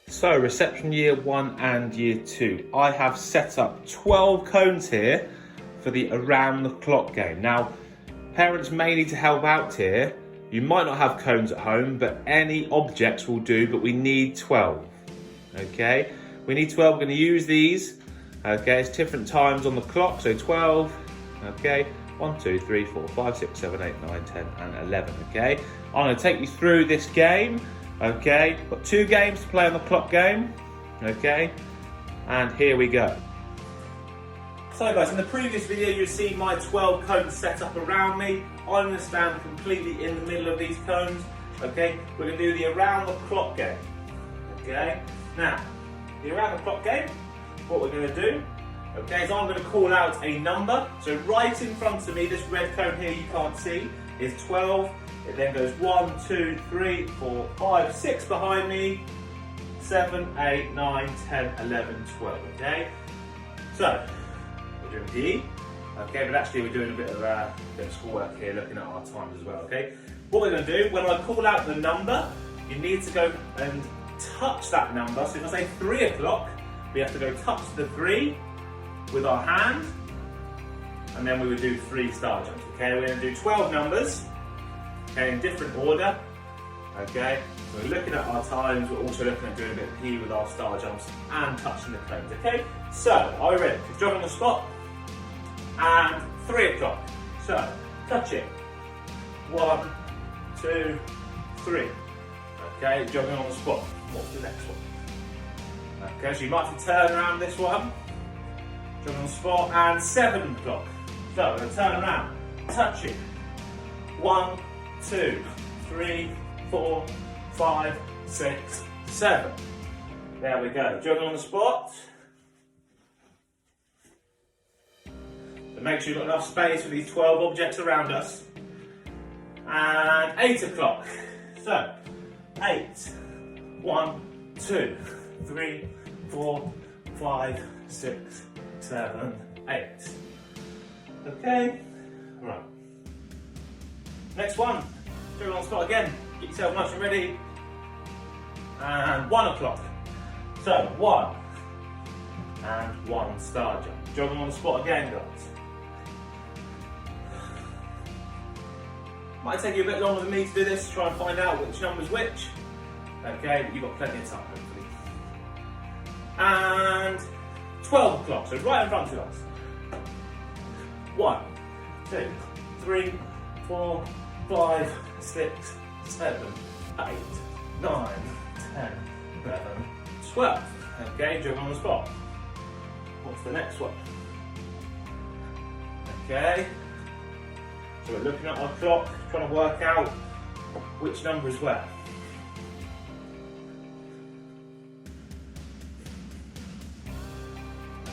So, reception year 1 and year 2. I have set up 12 cones here for the around the clock game. Now, parents may need to help out here. You might not have cones at home, but any objects will do, but we need 12. Okay, we need 12, we're gonna use these. Okay, it's different times on the clock, so 12, okay, 1, 2, 3, 4, 5, 6, 7, 8, 9, 10, and 11, okay? I'm gonna take you through this game, okay? Got 2 games to play on the clock game, okay? And here we go. So guys, in the previous video you've seen my 12 cones set up around me. I'm gonna stand completely in the middle of these cones, okay? We're gonna do the around the clock game, okay? Now, the around the clock game, what we're gonna do, okay, is I'm gonna call out a number. So right in front of me, this red cone here you can't see, is 12. It then goes 1, 2, 3, 4, 5, 6 behind me, 7, 8, 9, 10, 11, 12, okay? So, we're doing D, okay, but actually we're doing a bit of schoolwork here, looking at our times as well, okay? What we're gonna do, when I call out the number, you need to go and touch that number. So if I say 3 o'clock, we have to go touch the 3 with our hand, and then we would do 3 star jumps, okay? We're gonna do 12 numbers, okay, in different order, okay? So we're looking at our times, we're also looking at doing a bit of P with our star jumps and touching the cones, okay? So, are we ready? Jog on the spot, and 3 o'clock. So, touch it. 1, 2, 3. Okay, jogging on the spot. What's the next one? Okay, so you might have to turn around this one. Jogging on the spot, and 7 o'clock. So, we're going to turn around, touch it. 1, 2, 3, 4, 5, 6, 7. There we go, jogging on the spot. So make sure you've got enough space for these 12 objects around us. And 8 o'clock. So, 8, 1, 2, 3, 4, 5, 6, 7, 8. Okay, right. Next one, do it on the spot again. Get yourself nice and ready. And 1 o'clock. So, 1 and 1 star jump. Jogging on the spot again, guys. Might take you a bit longer than me to do this, to try and find out which number's which. Okay, but you've got plenty of time, hopefully. And 12 o'clock, so right in front of us. 1, 2, 3, 4, 5, 6, 7, 8, 9, 10, 11, 12. Okay, jog on the spot. What's the next one? Okay. So we're looking at our clock, trying to work out which number is where.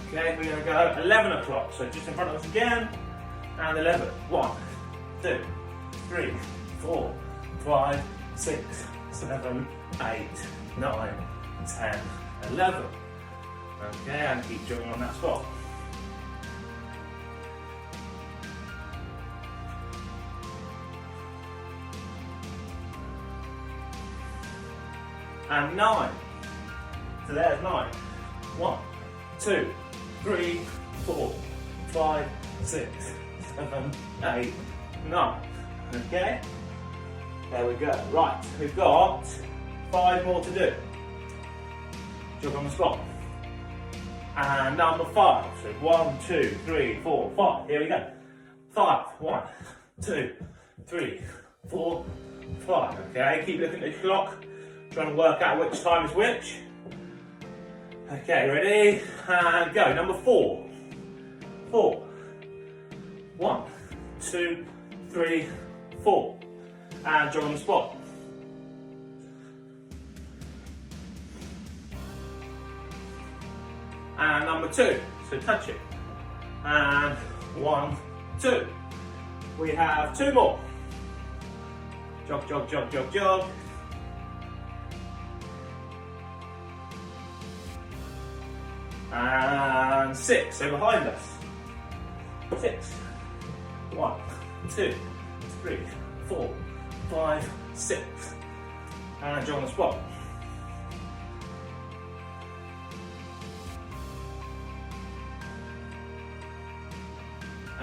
Okay, we're going to go 11 o'clock, so just in front of us again, and 11. 1, 2, 3, 4, 5, 6, 7, 8, 9, 10, 11. Okay, and keep jogging on that spot. And 9. So there's 9. 1, 2, 3, 4, 5, 6, 7, 8, 9. Okay? There we go. Right, we've got 5 more to do. Jog on the spot. And number 5. So 1, 2, 3, 4, 5. Here we go. 5. 1, 2, 3, 4, 5. Okay, keep looking at the clock. Trying to work out which time is which. Okay, ready? And go. Number 4. 4. 1, 2, 3, 4. And jog on the spot. And number 2. So touch it. And 1, 2. We have 2 more. Jog, jog, jog, jog, jog. And 6, so behind us. 6. 1, 2, 3, 4, 5, 6. And jog on the spot.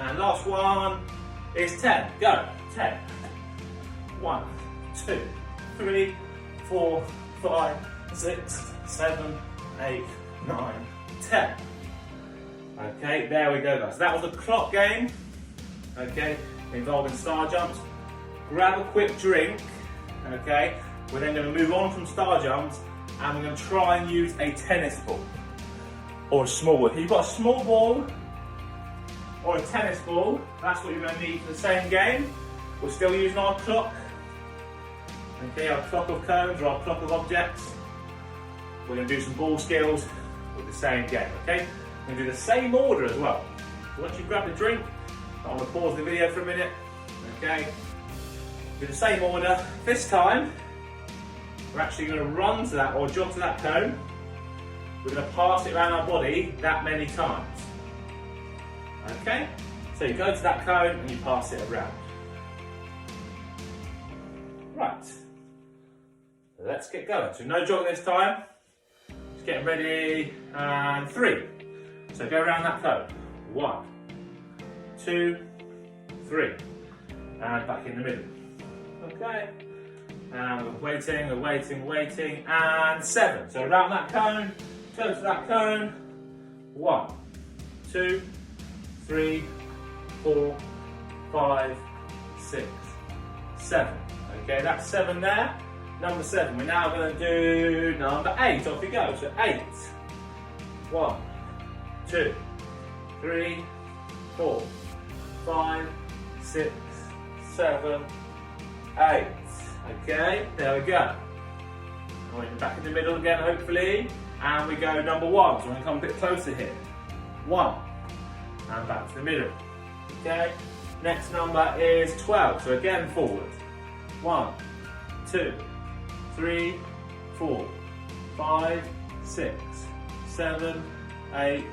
And last one is 10. Go. 10. 1, 2, 3, 4, 5, 6, 7, 8, 9, 10. Okay, there we go, guys. That was the clock game. Okay, involving star jumps. Grab a quick drink. Okay, we're then going to move on from star jumps and we're going to try and use a tennis ball or a small ball. If you've got a small ball or a tennis ball, that's what you're going to need for the same game. We're still using our clock. Okay, our clock of cones or our clock of objects. We're going to do some ball skills with the same game, okay? We're going to do the same order as well. So once you've grabbed a drink, I'm going to pause the video for a minute, okay? Do the same order. This time, we're actually going to run to that or jog to that cone. We're going to pass it around our body that many times. Okay? So you go to that cone and you pass it around. Right. Let's get going. So no jogging this time. Just getting ready. And 3. So go around that cone. 1, 2, 3. And back in the middle. Okay. And we're waiting. And 7. So around that cone. Go to that cone. 1, 2, 3, 4, 5, 6, 7. Okay, that's 7 there. Number 7. We're now going to do number 8. Off we go. So 8. 1, 2, 3, 4, 5, 6, 7, 8. Okay, there we go. We're back in the middle again, hopefully. And we go number 1. So we're going to come a bit closer here. 1. And back to the middle. Okay, next number is 12. So again, forward. 1, 2, 3, 4, 5, 6, 7, 8,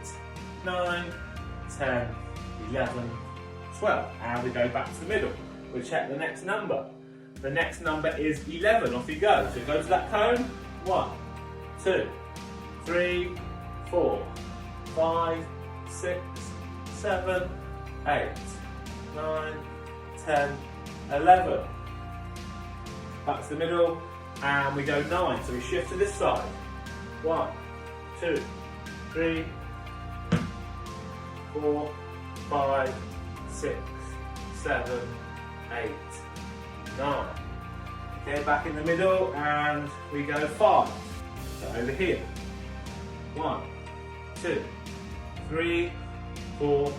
9, 10, 11, 12. And we go back to the middle. We'll check the next number. The next number is 11. Off you go. So go to that cone. 1, 2, 3, 4, 5, 6, 7, 8, 9, 10, 11. Back to the middle, and we go 9. So we shift to this side. 1, 2, 3, 4, 5, 6, 7, 8, 9. Okay, back in the middle, and we go 5. So over here. 1, 2, 3, 4,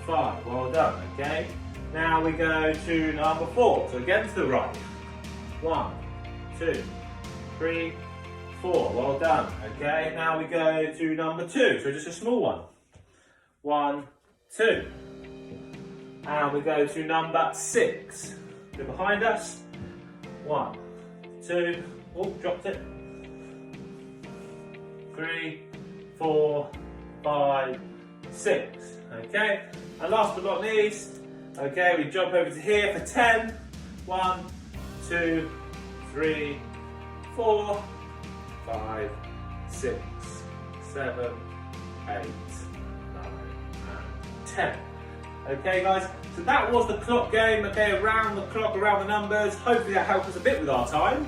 5. Well done, okay? Now we go to number 4. So again to the right. 1, 2, 3, 4. Well done, okay? Now we go to number 2. So just a small one. 1, 2. And we go to number 6. Go behind us. 1, 2. Oh, dropped it. 3, 4, 5, 6. Okay, and last but not least, okay, we jump over to here for 10. 1, 2, 3, 4, 5, 6, 7, 8, 9, and 10. Okay, guys, so that was the clock game. Okay, around the clock, around the numbers. Hopefully that helped us a bit with our time.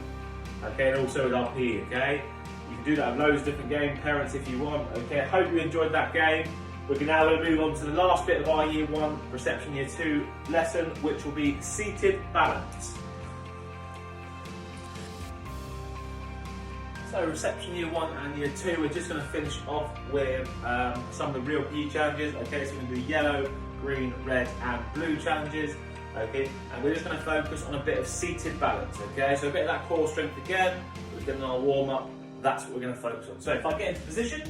Okay, and also with our PE. Okay. You can do that with loads of different game parents if you want. Okay, I hope you enjoyed that game. We're now going to move on to the last bit of our Year 1 Reception Year 2 lesson, which will be seated balance. So Reception Year 1 and Year 2, we're just going to finish off with some of the real PE challenges. Okay, so we're going to do yellow, green, red and blue challenges. Okay, and we're just going to focus on a bit of seated balance. Okay, so a bit of that core strength again. We're getting our warm up. That's what we're going to focus on. So if I get into position,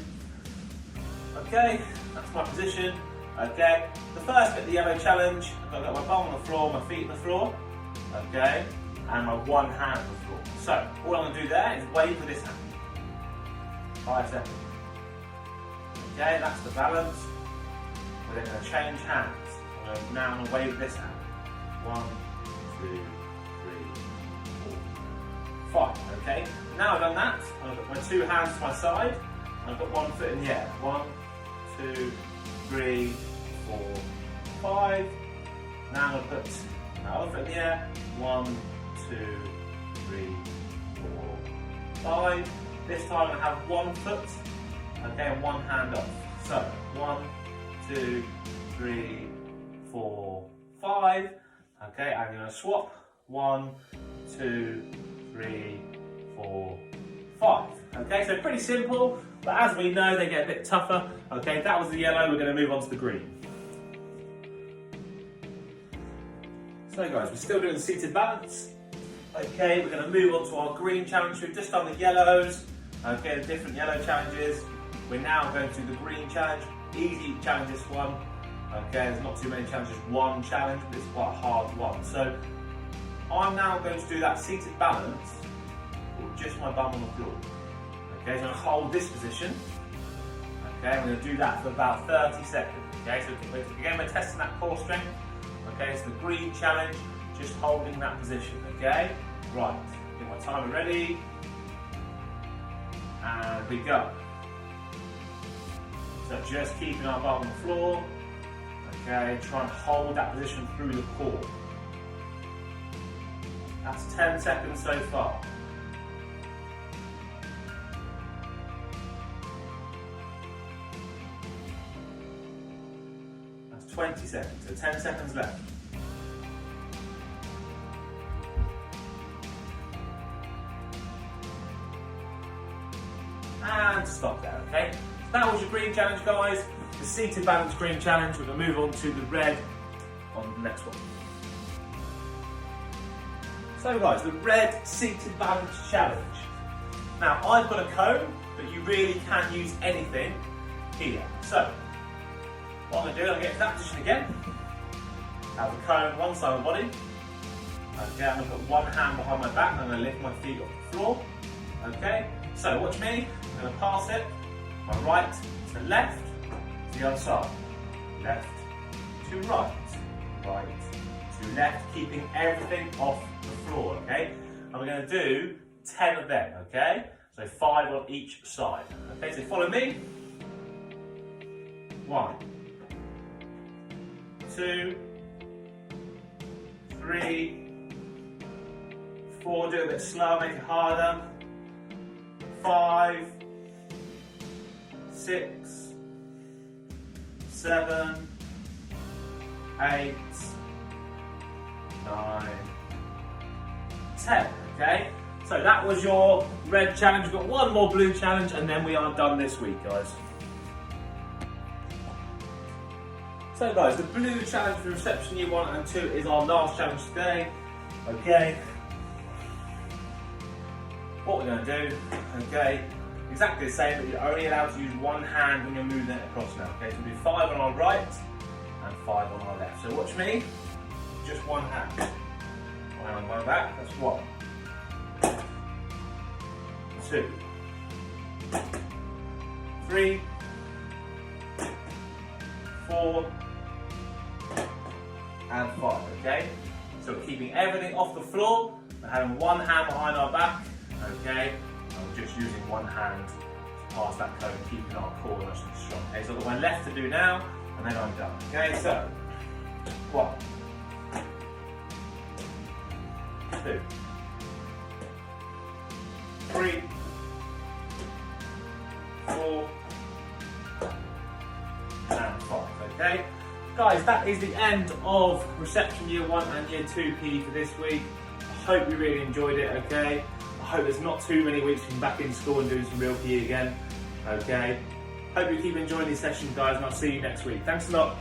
okay, that's my position. Okay, the first bit, the yellow challenge, I've got my bum on the floor, my feet on the floor, okay, and my one hand on the floor. So all I'm going to do there is wave with this hand. 5 seconds. Okay, that's the balance. We're then going to change hands. Now I'm going to wave with this hand. 1, 2, 3, 4, 5. Okay, now I've done that, I've got my 2 hands to my side, and I've got 1 foot in the air. 1, 2, 3, 4, 5. Now I'm going to put my other foot in the air. 1, 2, 3, 4, 5. This time I have one foot, okay, and one hand off. So 1, 2, 3, 4, 5. Okay, I'm going to swap. 1, 2, 3, 4, 5. Okay, so pretty simple, but as we know, they get a bit tougher. Okay, that was the yellow, we're going to move on to the green. So guys, we're still doing the seated balance. Okay, we're going to move on to our green challenge. We've just done the yellows, okay, the different yellow challenges. We're now going to the green challenge. Easy challenge this one. Okay, there's not too many challenges, one challenge, but it's quite a hard one. So I'm now going to do that seated balance with just my bum on the floor. Okay, so I'm going to hold this position. Okay, I'm going to do that for about 30 seconds. Okay, so again, we're testing that core strength. Okay, it's the green challenge, just holding that position. Okay, right, get my timer ready. And we go. So just keeping our bum on the floor. Okay, try and hold that position through the core. That's 10 seconds so far. That's 20 seconds, so 10 seconds left. And stop there, okay? So that was your green challenge, guys. The seated balance green challenge. We're going to move on to the red on the next one. So guys, the red seated balance challenge. Now I've got a cone, but you really can use anything here. So what I'm going to do, I'm going to get to that position again. Have the cone one side of the body. Okay, I'm going to put one hand behind my back and I'm going to lift my feet off the floor. Okay, so watch me. I'm going to pass it, my right to left. The other side, left to right, right to left, keeping everything off the floor, okay? And we're going to do 10 of them, okay? So 5 on each side. Okay, so follow me. 1, 2, 3, 4, do it a bit slower, make it harder. 5, 6, 7, 8, 9, 10, okay? So that was your red challenge. We've got one more blue challenge and then we are done this week, guys. So guys, the blue challenge for reception year 1 and 2 is our last challenge today, okay? What we're going to do, okay, exactly the same, but you're only allowed to use one hand when you're moving it across now, okay? So we'll do 5 on our right and 5 on our left. So watch me, just one hand. One hand on my back, that's 1, 2, 3, 4, and 5, okay? So we're keeping everything off the floor, we're having one hand behind our back, okay? And we're just using one hand to pass that cone, keeping our core nice and strong. Okay, so I've got my left to do now, and then I'm done. Okay, so 1, 2, 3, 4, and 5. Okay, guys, that is the end of reception year 1 and year 2 PE for this week. I hope you really enjoyed it. Okay, I hope there's not too many weeks from back in school and doing some real PE again. Okay, hope you keep enjoying these sessions, guys, and I'll see you next week. Thanks a lot.